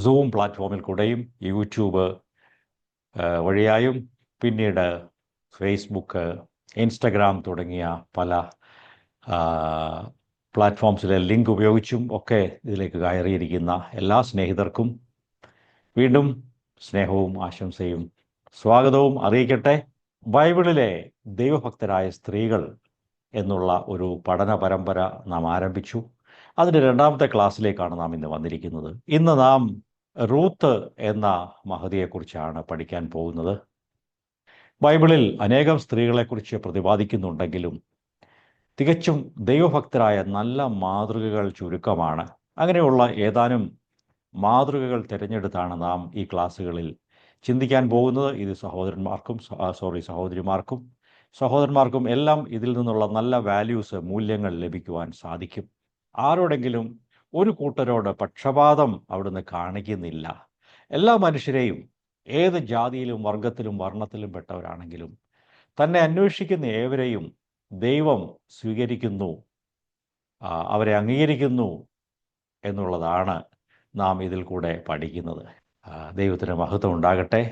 Zoom പ്ലാറ്റ്ഫോമിൽ കൂടെയും YouTube വഴിയായും പിന്നീട് ഫേസ്ബുക്ക്, ഇൻസ്റ്റഗ്രാം തുടങ്ങിയ പല പ്ലാറ്റ്ഫോംസിലെ ലിങ്ക് ഉപയോഗിച്ചും ഒക്കെ ഇതിലേക്ക് കയറിയിരിക്കുന്ന എല്ലാ സ്നേഹിതർക്കും വീണ്ടും സ്നേഹവും ആശംസയും സ്വാഗതവും അറിയിക്കട്ടെ. ബൈബിളിലെ ദൈവഭക്തരായ സ്ത്രീകൾ എന്നുള്ള ഒരു പഠന പരമ്പര നാം ആരംഭിച്ചു. അതിൻ്റെ 2ാമത്തെ ക്ലാസ്സിലേക്കാണ് നാം ഇന്ന് വന്നിരിക്കുന്നത്. ഇന്ന് നാം റൂത്ത് എന്ന മഹതിയെക്കുറിച്ചാണ് പഠിക്കാൻ പോകുന്നത്. ബൈബിളിൽ അനേകം സ്ത്രീകളെക്കുറിച്ച് പ്രതിപാദിക്കുന്നുണ്ടെങ്കിലും തികച്ചും ദൈവഭക്തരായ നല്ല മാതൃകകൾ ചുരുക്കമാണ്. അങ്ങനെയുള്ള ഏതാനും മാതൃകകൾ തിരഞ്ഞെടുത്താണ് നാം ഈ ക്ലാസ്സുകളിൽ ചിന്തിക്കാൻ പോകുന്നത്. ഇത് സഹോദരിമാർക്കും എല്ലാം ഇതിൽ നിന്നുള്ള നല്ല വാല്യൂസ്, മൂല്യങ്ങൾ ലഭിക്കുവാൻ സാധിക്കും. ആരോടെങ്കിലും ഒരു കൂട്ടരോട് പക്ഷപാതം അവിടുന്ന് കാണിക്കുന്നില്ല. എല്ലാ മനുഷ്യരെയും ഏത് ജാതിയിലും വർഗത്തിലും വർണ്ണത്തിലും പെട്ടവരാണെങ്കിലും തന്നെ അന്വേഷിക്കുന്ന ഏവരെയും ദൈവം സ്വീകരിക്കുന്നു, അവരെ അംഗീകരിക്കുന്നു എന്നുള്ളതാണ് നാം ഇതിൽ കൂടെ പഠിക്കുന്നത്. ദൈവത്തിന് മഹത്വം ഉണ്ടാകട്ടെ.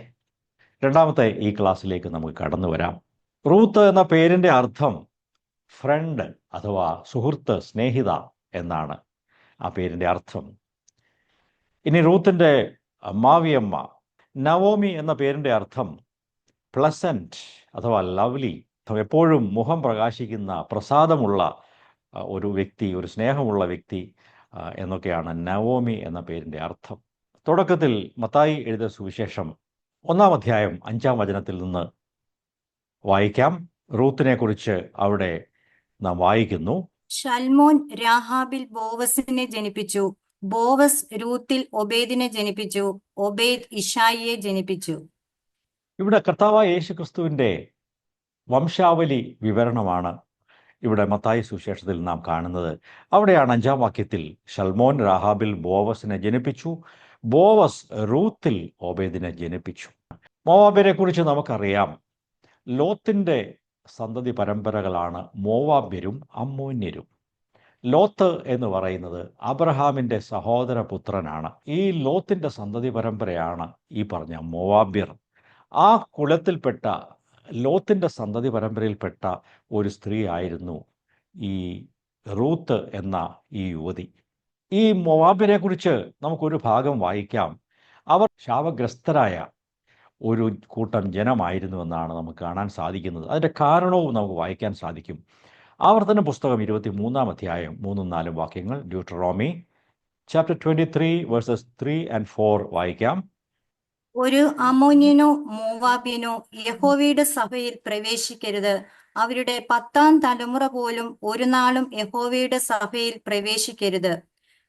2ാമത്തെ ഈ ക്ലാസ്സിലേക്ക് നമുക്ക് കടന്നു വരാം. റൂത്ത് എന്ന പേരിൻ്റെ അർത്ഥം ഫ്രണ്ട് അഥവാ സുഹൃത്ത്, സ്നേഹിത എന്നാണ് ആ പേരിൻ്റെ അർത്ഥം. ഇനി റൂത്തിൻ്റെ അമ്മാവിയമ്മ നവോമി എന്ന പേരിൻ്റെ അർത്ഥം പ്ലസൻറ്റ് അഥവാ ലവ്ലി, എപ്പോഴും മുഖം പ്രകാശിക്കുന്ന, പ്രസാദമുള്ള ഒരു വ്യക്തി, ഒരു സ്നേഹമുള്ള വ്യക്തി എന്നൊക്കെയാണ് നവോമി എന്ന പേരിൻ്റെ അർത്ഥം. തുടക്കത്തിൽ മത്തായി എഴുതിയ സുവിശേഷം 1-ാം അധ്യായം 5-ാം വചനത്തിൽ നിന്ന് വായിക്കാം. റൂത്തിനെ കുറിച്ച് അവിടെ നാം വായിക്കുന്നു. ശൽമോൻ രാഹാബിൽ ബോവസിനെ ജനിപ്പിച്ചു. ബോവസ് രൂത്തിൽ ഒബേദിനെ ജനിപ്പിച്ചു. ഒബേദ് ഇശായിയെ ജനിപ്പിച്ചു. ഇവിടെ കർത്താവായ യേശുക്രിസ്തുവിൻ്റെ വംശാവലി വിവരണമാണ് ഇവിടെ മത്തായി സുവിശേഷത്തിൽ നാം കാണുന്നത്. അവിടെയാണ് 5-ാം വാക്യത്തിൽ ശൽമോൻ രാഹാബിൽ ബോവസിനെ ജനിപ്പിച്ചു, ബോവസ് റൂത്തിൽ ഒബേദിനെ ജനിപ്പിച്ചു. മോവാബ്യരെ കുറിച്ച് നമുക്കറിയാം. ലോത്തിൻ്റെ സന്തതി പരമ്പരകളാണ് മോവാബ്യരും അമ്മോന്യരും. ലോത്ത് എന്ന് പറയുന്നത് അബ്രഹാമിൻ്റെ സഹോദര പുത്രനാണ്. ഈ ലോത്തിൻ്റെ സന്തതി പരമ്പരയാണ് ഈ പറഞ്ഞ മോവാബ്യർ. ആ കുലത്തിൽപ്പെട്ട ലോത്തിൻ്റെ സന്തതി പരമ്പരയിൽപ്പെട്ട ഒരു സ്ത്രീ ആയിരുന്നു ഈ റൂത്ത് എന്ന ഈ യുവതി. ഈ മോവാബ്യരെ കുറിച്ച് നമുക്കൊരു ഭാഗം വായിക്കാം. അവർ ശാപഗ്രസ്തരായ ഒരു കൂട്ടം ജനമായിരുന്നുവെന്നാണ് നമുക്ക് കാണാൻ സാധിക്കുന്നത്. അതിൻ്റെ കാരണവും നമുക്ക് വായിക്കാൻ സാധിക്കും. ആവർത്തന പുസ്തകം 23-ാം അധ്യായം 3-4 വാക്യങ്ങൾ, ഡ്യൂട്ടറോമി ചാപ്റ്റർ 23 വേഴ്സസ് 3 and 4 വായിക്കാം. ഒരു അമ്മോന്യനോ മോവാബ്യനോ യഹോവയുടെ സഭയിൽ പ്രവേശിക്കരുത്. അവരുടെ 10-ാം തലമുറ പോലും ഒരു നാളും യഹോവയുടെ സഭയിൽ പ്രവേശിക്കരുത്.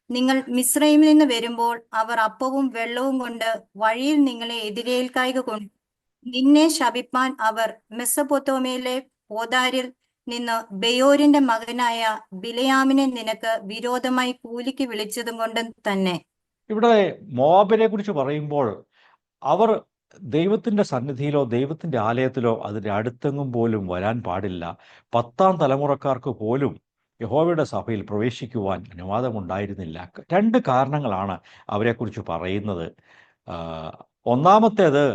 നിങ്ങൾ മിസ്രൈമിൽ നിന്ന് വരുമ്പോൾ അവർ അപ്പവും വെള്ളവും കൊണ്ട് വഴിയിൽ നിങ്ങളെ എതിരേൽക്കായ്ക കൊണ്ട് നിന്നെ ശപിപ്പാൻ അവർ മെസ്സൊപ്പൊത്താമ്യയിലെ പോതാരിൽ നിന്ന് ബെയോരിന്റെ മകനായ ബിലയാമിനെ നിനക്ക് വിരോധമായി കൂലിക്ക് വിളിച്ചതും കൊണ്ട് തന്നെ. ഇവിടെ മോവാബിനെ കുറിച്ച് പറയുമ്പോൾ അവർ ദൈവത്തിൻ്റെ സന്നിധിയിലോ ദൈവത്തിൻ്റെ ആലയത്തിലോ അതിൻ്റെ അടുത്തെങ്ങും പോലും വരാൻ പാടില്ല. 10-ാം തലമുറക്കാർക്ക് പോലും യഹോവയുടെ സഭയിൽ പ്രവേശിക്കുവാൻ അനുവാദമുണ്ടായിരുന്നില്ല. 2 കാരണങ്ങളാണ് അവരെക്കുറിച്ച് പറയുന്നത്. ഒന്നാമത്തേത്,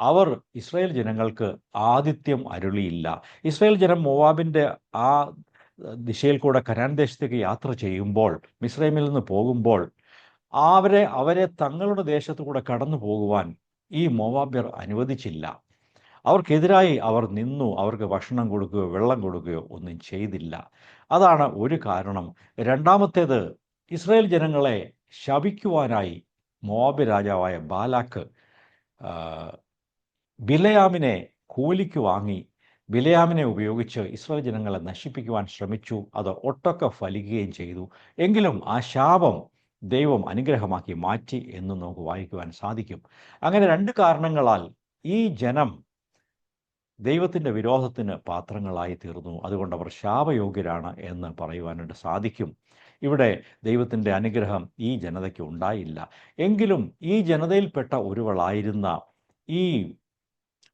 അവർ ഇസ്രായേൽ ജനങ്ങൾക്ക് ആതിഥ്യം അരുളിയില്ല. ഇസ്രായേൽ ജനം മോവാബിൻ്റെ ആ ദിശയിൽ കൂടെ കനാൻ ദേശത്തേക്ക് യാത്ര ചെയ്യുമ്പോൾ, മിസ്രൈമിൽ നിന്ന് പോകുമ്പോൾ അവരെ തങ്ങളുടെ ദേശത്തു കൂടെ കടന്നു പോകുവാൻ ഈ മോവാബ്യർ അനുവദിച്ചില്ല. അവർക്കെതിരായി അവർ നിന്നു. അവർക്ക് ഭക്ഷണം കൊടുക്കുകയോ വെള്ളം കൊടുക്കുകയോ ഒന്നും ചെയ്തില്ല. അതാണ് ഒരു കാരണം. 2ാമത്തേത്, ഇസ്രായേൽ ജനങ്ങളെ ശപിക്കുവാനായി മോവാബ് രാജാവായ ബാലാക്ക് ബിലയാമിനെ കൂലിക്ക് വാങ്ങി ബിലയാമിനെ ഉപയോഗിച്ച് ഇസ്രായേൽ ജനങ്ങളെ നശിപ്പിക്കുവാൻ ശ്രമിച്ചു. അത് ഒട്ടൊക്കെ ഫലിക്കുകയും ചെയ്തു. എങ്കിലും ആ ശാപം ദൈവം അനുഗ്രഹമാക്കി മാറ്റി എന്ന് നമുക്ക് വായിക്കുവാൻ സാധിക്കും. അങ്ങനെ 2 കാരണങ്ങളാൽ ഈ ജനം ദൈവത്തിൻ്റെ വിരോധത്തിന് പാത്രങ്ങളായി തീർന്നു. അതുകൊണ്ട് അവർ ശാപയോഗ്യരാണ് എന്ന് പറയുവാനായിട്ട് സാധിക്കും. ഇവിടെ ദൈവത്തിൻ്റെ അനുഗ്രഹം ഈ ജനതയ്ക്ക് ഉണ്ടായില്ല. എങ്കിലും ഈ ജനതയിൽപ്പെട്ട ഒരുവളായിരുന്ന ഈ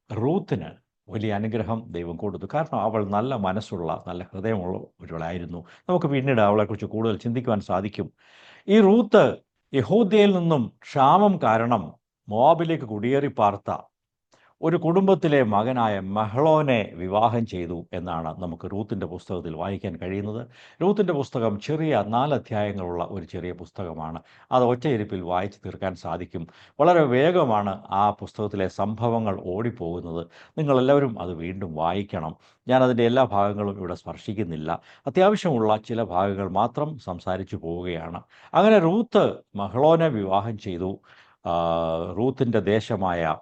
റൂത്തിന് വലിയ അനുഗ്രഹം ദൈവം കൊടുത്തു. കാരണം അവൾ നല്ല മനസ്സുള്ള, നല്ല ഹൃദയമുള്ള ഒരുവളായിരുന്നു. നമുക്ക് പിന്നീട് അവളെക്കുറിച്ച് കൂടുതൽ ചിന്തിക്കുവാൻ സാധിക്കും. ഈ റൂത്ത് യഹൂദ്യയിൽ നിന്നും ക്ഷാമം കാരണം മോവാബിലേക്ക് കുടിയേറി പാർത്ത ഒരു കുടുംബത്തിലെ മകനായ മഹ്ളോനെ വിവാഹം ചെയ്തു എന്നാണ് നമുക്ക് റൂത്തിൻ്റെ പുസ്തകത്തിൽ വായിക്കാൻ കഴിയുന്നത്. റൂത്തിൻ്റെ പുസ്തകം ചെറിയ 4 അധ്യായങ്ങളുള്ള ഒരു ചെറിയ പുസ്തകമാണ്. അത് ഒറ്റയിരുപ്പിൽ വായിച്ചു തീർക്കാൻ സാധിക്കും. വളരെ വേഗമാണ് ആ പുസ്തകത്തിലെ സംഭവങ്ങൾ ഓടിപ്പോകുന്നത്. നിങ്ങളെല്ലാവരും അത് വീണ്ടും വായിക്കണം. ഞാനതിൻ്റെ എല്ലാ ഭാഗങ്ങളും ഇവിടെ സ്പർശിക്കുന്നില്ല. അത്യാവശ്യമുള്ള ചില ഭാഗങ്ങൾ മാത്രം സംസാരിച്ചു പോവുകയാണ്. അങ്ങനെ റൂത്ത് മഹ്ളോനെ വിവാഹം ചെയ്തു. റൂത്തിൻ്റെ ദേശമായ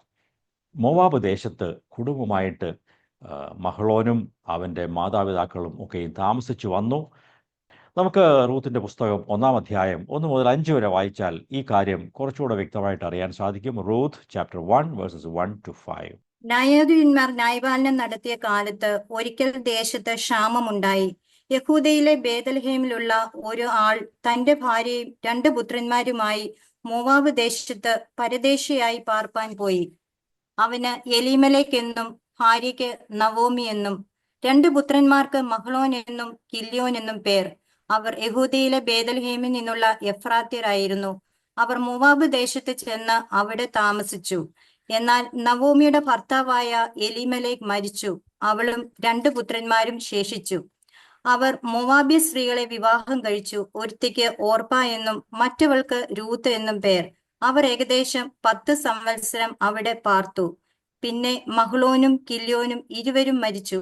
മോവാബ് ദേശത്ത് കുടുംബമായിട്ട് മഹ്ളോനും അവൻ്റെ മാതാപിതാക്കളും ഒക്കെയും താമസിച്ചു വന്നു. നമുക്ക് റൂത്തിൻ്റെ പുസ്തകം 1-ാം അധ്യായം 1 മുതൽ 5 വരെ വായിച്ചാൽ ഈ കാര്യം കുറച്ചുകൂടെ വ്യക്തമായിട്ട് അറിയാൻ സാധിക്കും. Ruth chapter 1 versus 1 to 5. ന്യായാധിപന്മാർ ന്യായപാലനം നടത്തിയ കാലത്ത് ഒരിക്കൽ ദേശത്ത് ക്ഷാമമുണ്ടായി. യഹൂദയിലെ ബേത്ലഹേമിലുള്ള ഒരു ആൾ തന്റെ ഭാര്യയും 2 പുത്രന്മാരുമായി മോവാബ് ദേശത്ത് പരദേശിയായി പാർപ്പാൻ പോയി. അവന് എലീമേലെക്ക് എന്നും ഭാര്യയ്ക്ക് നവോമി എന്നും 2 പുത്രന്മാർക്ക് മഹ്ളോൻ എന്നും കില്യോൻ എന്നും പേർ. അവർ യഹൂദയിലെ ബേത്ലഹേമിൽ നിന്നുള്ള എഫ്രാത്യരായിരുന്നു. അവർ മോവാബ് ദേശത്ത് ചെന്ന് അവിടെ താമസിച്ചു. എന്നാൽ നവോമിയുടെ ഭർത്താവായ എലീമേലെക്ക് മരിച്ചു. അവളും 2 പുത്രന്മാരും ശേഷിച്ചു. അവർ മോവാബ്യ സ്ത്രീകളെ വിവാഹം കഴിച്ചു. ഒരുത്തിക്ക് ഓർപ്പ എന്നും മറ്റവൾക്ക് രൂത്ത് എന്നും പേർ. അവർ ഏകദേശം 10 സംവത്സരം അവിടെ പാർത്തു. പിന്നെ മഹ്ളോനും കില്യോനും ഇരുവരും മരിച്ചു.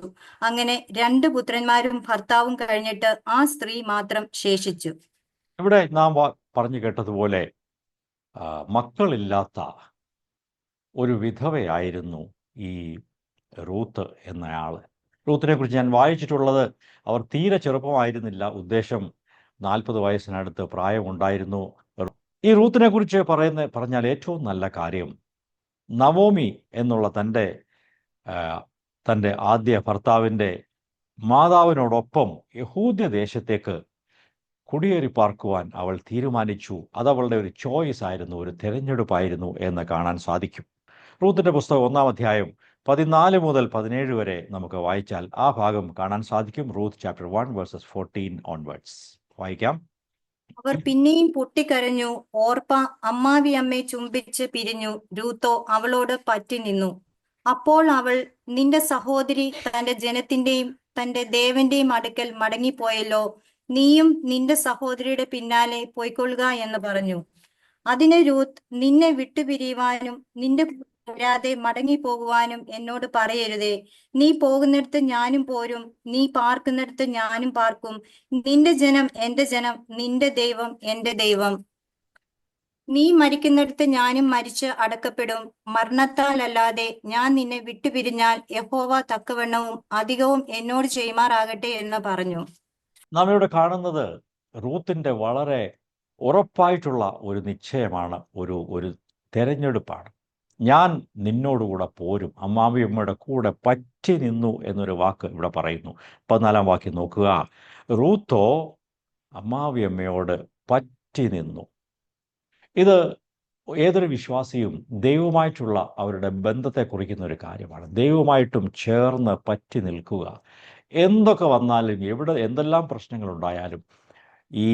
അങ്ങനെ 2 പുത്രന്മാരും ഭർത്താവും കഴിഞ്ഞിട്ട് ആ സ്ത്രീ മാത്രം ശേഷിച്ചു. ഇവിടെ നാം പറഞ്ഞു കേട്ടതുപോലെ മക്കളില്ലാത്ത ഒരു വിധവയായിരുന്നു ഈ റൂത്ത് എന്നയാൾ. റൂത്തിനെ കുറിച്ച് ഞാൻ വായിച്ചിട്ടുള്ളത് അവർ തീരെ ചെറുപ്പമായിരുന്നില്ല. ഉദ്ദേശം 40 വയസ്സിനടുത്ത് പ്രായമുണ്ടായിരുന്നു. ഈ റൂത്തിനെ കുറിച്ച് പറഞ്ഞാൽ ഏറ്റവും നല്ല കാര്യം നവോമി എന്നുള്ള തൻ്റെ ആദ്യ ഭർത്താവിൻ്റെ മാതാവിനോടൊപ്പം യഹൂദ്യ ദേശത്തേക്ക് കുടിയേറി പാർക്കുവാൻ അവൾ തീരുമാനിച്ചു. അതവളുടെ ഒരു ചോയ്സ് ആയിരുന്നു, ഒരു തിരഞ്ഞെടുപ്പായിരുന്നു എന്ന് കാണാൻ സാധിക്കും. റൂത്തിൻ്റെ പുസ്തകം 1-ാം അധ്യായം 14 മുതൽ 17 വരെ നമുക്ക് വായിച്ചാൽ ആ ഭാഗം കാണാൻ സാധിക്കും. റൂത്ത് ചാപ്റ്റർ 1 വേഴ്സസ് 14 ഓൺവേർഡ്സ് വായിക്കാം. അവർ പിന്നെയും പൊട്ടിക്കരഞ്ഞു. ഓർപ്പ അമ്മാവി അമ്മയെ ചുംബിച്ച് പിരിഞ്ഞു. രൂത്തോ അവളോട് പറ്റി നിന്നു. അപ്പോൾ അവൾ, നിന്റെ സഹോദരി തന്റെ ജനത്തിന്റെയും തന്റെ ദേവന്റെയും അടുക്കൽ മടങ്ങിപ്പോയല്ലോ, നീയും നിന്റെ സഹോദരിയുടെ പിന്നാലെ പോയിക്കൊള്ളുക എന്ന് പറഞ്ഞു. അതിന് രൂത്ത്, നിന്നെ വിട്ടുപിരിയുവാനും നിന്റെ വരാതെ മടങ്ങിപ്പോകുവാനും എന്നോട് പറയരുതേ. നീ പോകുന്നിടത്ത് ഞാനും പോരും, നീ പാർക്കുന്നിടത്ത് ഞാനും പാർക്കും. നിന്റെ ജനം എന്റെ ജനം, നിന്റെ ദൈവം എന്റെ ദൈവം. നീ മരിക്കുന്നിടത്ത് ഞാനും മരിച്ച് അടക്കപ്പെടും. മരണത്താൽ അല്ലാതെ ഞാൻ നിന്നെ വിട്ടുപിരിഞ്ഞാൽ യഹോവ തക്കവണ്ണവും അധികവും എന്നോട് ചെയ്യുമാറാകട്ടെ എന്ന് പറഞ്ഞു. നാം ഇവിടെ കാണുന്നത് റൂത്തിൻ്റെ വളരെ ഉറപ്പായിട്ടുള്ള ഒരു നിശ്ചയമാണ്, ഒരു തെരഞ്ഞെടുപ്പാണ്. ഞാൻ നിന്നോടുകൂടെ പോരും, അമ്മാവിയമ്മയുടെ കൂടെ പറ്റി നിന്നു എന്നൊരു വാക്ക് ഇവിടെ പറയുന്നു. 14-ാം വാക്യം നോക്കുക. റൂത്തോ അമ്മാവിയമ്മയോട് പറ്റി നിന്നു. ഇത് ഏതൊരു വിശ്വാസിയും ദൈവവുമായിട്ടുള്ള അവരുടെ ബന്ധത്തെ കുറിക്കുന്ന ഒരു കാര്യമാണ്. ദൈവവുമായിട്ടും ചേർന്ന് പറ്റി നിൽക്കുക. എന്തൊക്കെ വന്നാലും എന്തെല്ലാം പ്രശ്നങ്ങളുണ്ടായാലും ഈ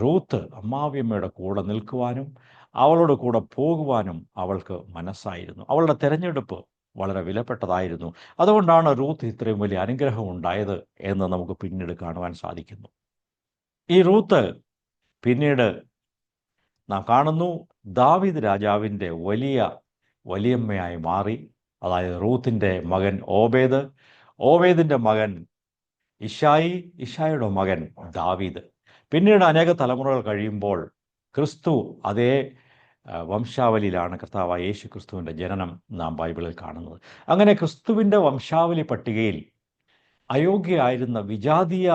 റൂത്ത് അമ്മാവിയമ്മയുടെ കൂടെ നിൽക്കുവാനും അവളോട് കൂടെ പോകുവാനും അവൾക്ക് മനസ്സായിരുന്നു. അവളുടെ തിരഞ്ഞെടുപ്പ് വളരെ വിലപ്പെട്ടതായിരുന്നു. അതുകൊണ്ടാണ് റൂത്ത് ഇത്രയും വലിയ അനുഗ്രഹം ഉണ്ടായത് എന്ന് നമുക്ക് പിന്നീട് കാണുവാൻ സാധിക്കുന്നു. ഈ റൂത്ത് പിന്നീട് നാം കാണുന്നു ദാവീദ് രാജാവിൻ്റെ വലിയമ്മയായി മാറി. അതായത് റൂത്തിൻ്റെ മകൻ ഓബേദ്, ഓബേദിൻ്റെ മകൻ ഇഷായിയുടെ മകൻ ദാവീദ്. പിന്നീട് അനേക തലമുറകൾ കഴിയുമ്പോൾ ക്രിസ്തു അതേ വംശാവലിയിലാണ് കർത്താവായ യേശു ക്രിസ്തുവിൻ്റെ ജനനം നാം ബൈബിളിൽ കാണുന്നത്. അങ്ങനെ ക്രിസ്തുവിൻ്റെ വംശാവലി പട്ടികയിൽ അയോഗ്യയായിരുന്ന വിജാതീയ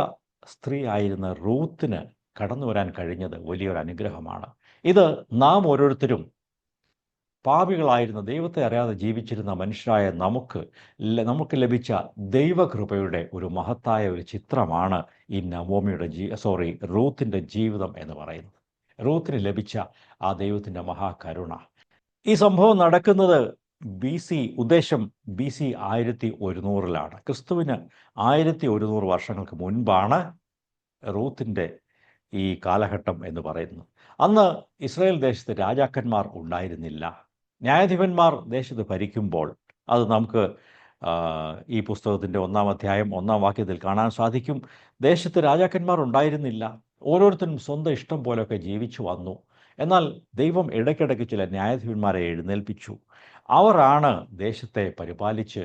സ്ത്രീ ആയിരുന്ന റൂത്തിന് കടന്നു വരാൻ കഴിഞ്ഞത് വലിയൊരു അനുഗ്രഹമാണ്. ഇത് നാം ഓരോരുത്തരും പാപികളായിരുന്ന, ദൈവത്തെ അറിയാതെ ജീവിച്ചിരുന്ന മനുഷ്യരായ നമുക്ക് ലഭിച്ച ദൈവകൃപയുടെ ഒരു മഹത്തായ ഒരു ചിത്രമാണ് ഈ റൂത്തിൻ്റെ ജീവിതം എന്ന് പറയുന്നത്. റൂത്തിന് ലഭിച്ച ആ ദൈവത്തിൻ്റെ മഹാകരുണ. ഈ സംഭവം നടക്കുന്നത് ഉദ്ദേശം BC 1100-ലാണ്. ക്രിസ്തുവിന് 1100 വർഷങ്ങൾക്ക് മുൻപാണ് റൂത്തിൻ്റെ ഈ കാലഘട്ടം എന്ന് പറയുന്നത്. അന്ന് ഇസ്രായേൽ ദേശത്ത് രാജാക്കന്മാർ ഉണ്ടായിരുന്നില്ല. ന്യായാധിപന്മാർ ദേശത്ത് ഭരിക്കുമ്പോൾ അത് നമുക്ക് ഈ പുസ്തകത്തിൻ്റെ 1-ാം അധ്യായം 1-ാം വാക്യത്തിൽ കാണാൻ സാധിക്കും. ദേശത്ത് രാജാക്കന്മാർ ഉണ്ടായിരുന്നില്ല. ഓരോരുത്തരും സ്വന്തം ഇഷ്ടം പോലെയൊക്കെ ജീവിച്ചു വന്നു. എന്നാൽ ദൈവം ഇടയ്ക്കിടയ്ക്ക് ചില ന്യായാധിപന്മാരെ എഴുന്നേൽപ്പിച്ചു. അവരാണ് ദേശത്തെ പരിപാലിച്ച്